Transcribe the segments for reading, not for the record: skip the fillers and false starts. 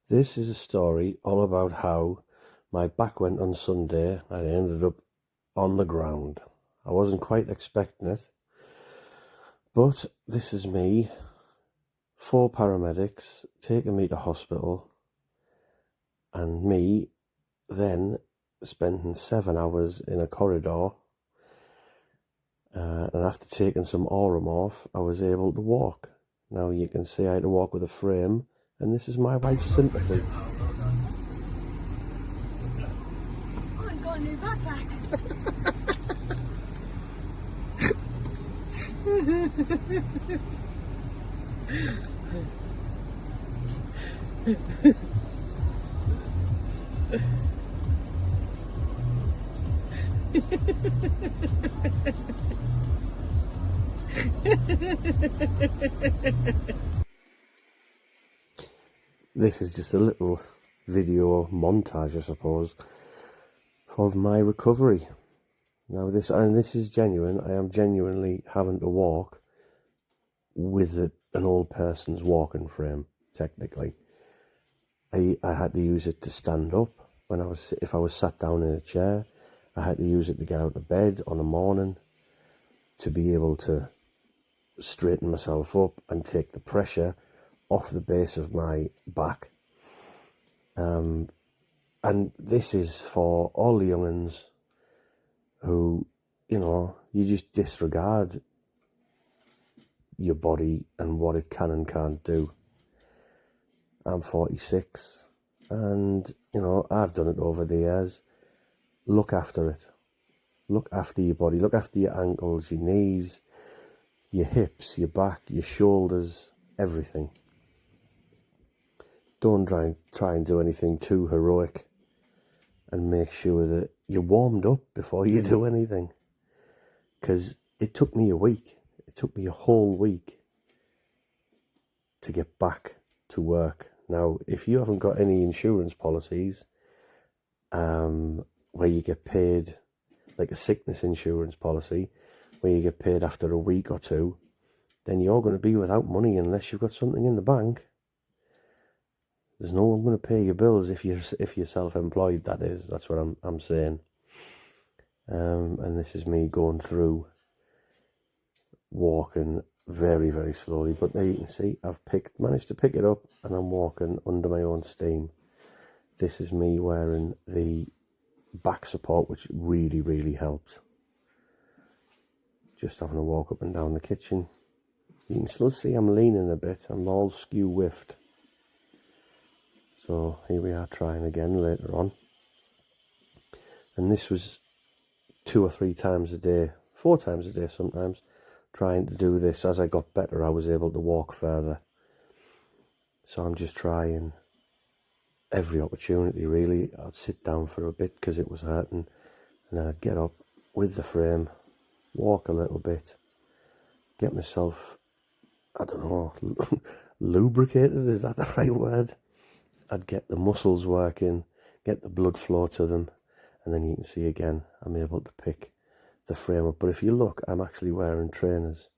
This is a story all about how my back went on Sunday and I ended up on the ground. I wasn't quite expecting it, but this is me, 4 paramedics taking me to hospital, and me then spending 7 hours in a corridor. And after taking some Aurum off, I was able to walk. Now you can see I had to walk with a frame, and this is my wife's sympathy. Oh, I've got a new backpack. This is just a little video montage, I suppose, of my recovery. Now this is genuine. I am genuinely having to walk with an old person's walking frame. Technically, I had to use it to stand up if I was sat down in a chair. I had to use it to get out of bed on a morning, to be able to straighten myself up and take the pressure off the base of my back. And this is for all the young'uns who, you just disregard your body and what it can and can't do. I'm 46 and, I've done it over the years. Look after it. Look after your body. Look after your ankles, your knees, your hips, your back, your shoulders, everything. Don't try and do anything too heroic, and make sure that you're warmed up before you do anything. Because it took me a week. It took me a whole week to get back to work. Now, if you haven't got any insurance policies where you get paid, like a sickness insurance policy, where you get paid after a week or two, then you're going to be without money unless you've got something in the bank. There's no one going to pay your bills if you're self-employed. That's what I'm saying. And this is me going through, walking very, very slowly. But there you can see I've managed to pick it up, and I'm walking under my own steam. This is me wearing the back support, which really, really helps. Just having a walk up and down the kitchen. You can still see I'm leaning a bit. I'm all skew-whiffed. So here we are trying again later on. And this was 2 or 3 times a day, 4 times a day sometimes, trying to do this. As I got better, I was able to walk further. So I'm just trying every opportunity, really. I'd sit down for a bit because it was hurting, and then I'd get up with the frame, walk a little bit, get myself, I don't know, lubricated, is that the right word? I'd get the muscles working, get the blood flow to them, and then you can see again, I'm able to pick the frame up. But if you look, I'm actually wearing trainers.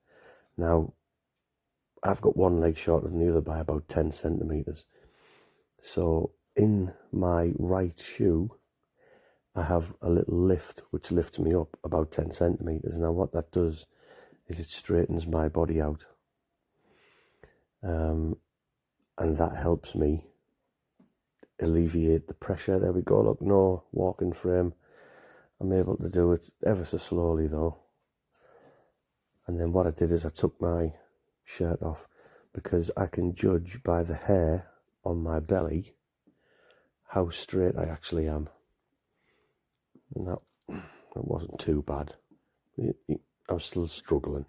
Now, I've got one leg shorter than the other by about 10 centimetres. So in my right shoe, I have a little lift, which lifts me up about 10 centimetres. Now what that does is it straightens my body out. And that helps me alleviate the pressure. There we go, look, no walking frame. I'm able to do it ever so slowly though. And then what I did is I took my shirt off, because I can judge by the hair on my belly how straight I actually am. And that wasn't too bad. I'm still struggling.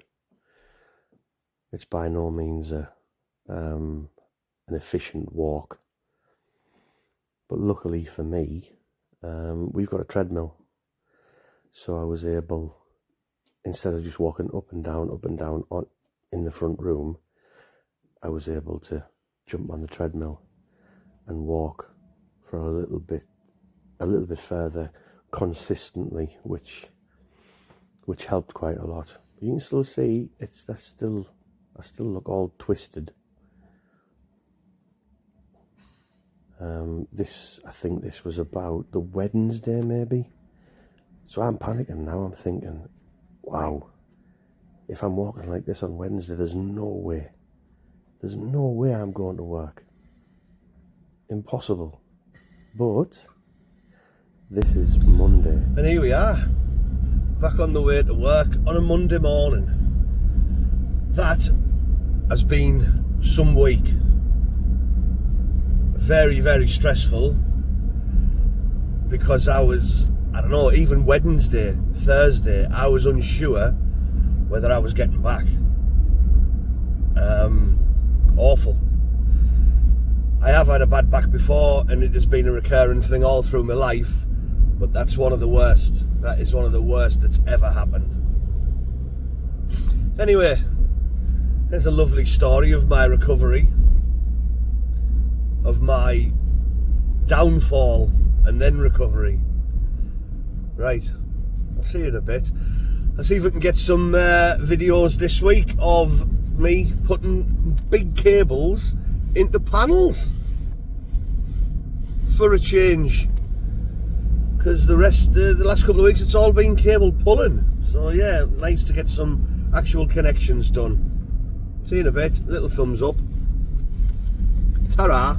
It's by no means an efficient walk. But luckily for me, we've got a treadmill. So I was able, instead of just walking up and down in the front room, I was able to jump on the treadmill and walk for a little bit further consistently, which helped quite a lot. But you can still see I still look all twisted. I think this was about the Wednesday maybe. So I'm panicking now. I'm thinking, wow, if I'm walking like this on Wednesday, there's no way I'm going to work. Impossible. But this is Monday. And here we are, back on the way to work on a Monday morning. That has been some week. Very, very stressful, because I don't know, even Wednesday, Thursday, I was unsure whether I was getting back. Awful. I have had a bad back before, and it has been a recurring thing all through my life, but that's one of the worst. That is one of the worst that's ever happened. Anyway, there's a lovely story of my recovery, of my downfall and then recovery. Right, I'll see you in a bit. I'll see if we can get some videos this week of me putting big cables into panels for a change, because the last couple of weeks it's all been cable pulling. So yeah, nice to get some actual connections done. See you in a bit. Little thumbs up. Ta-ra.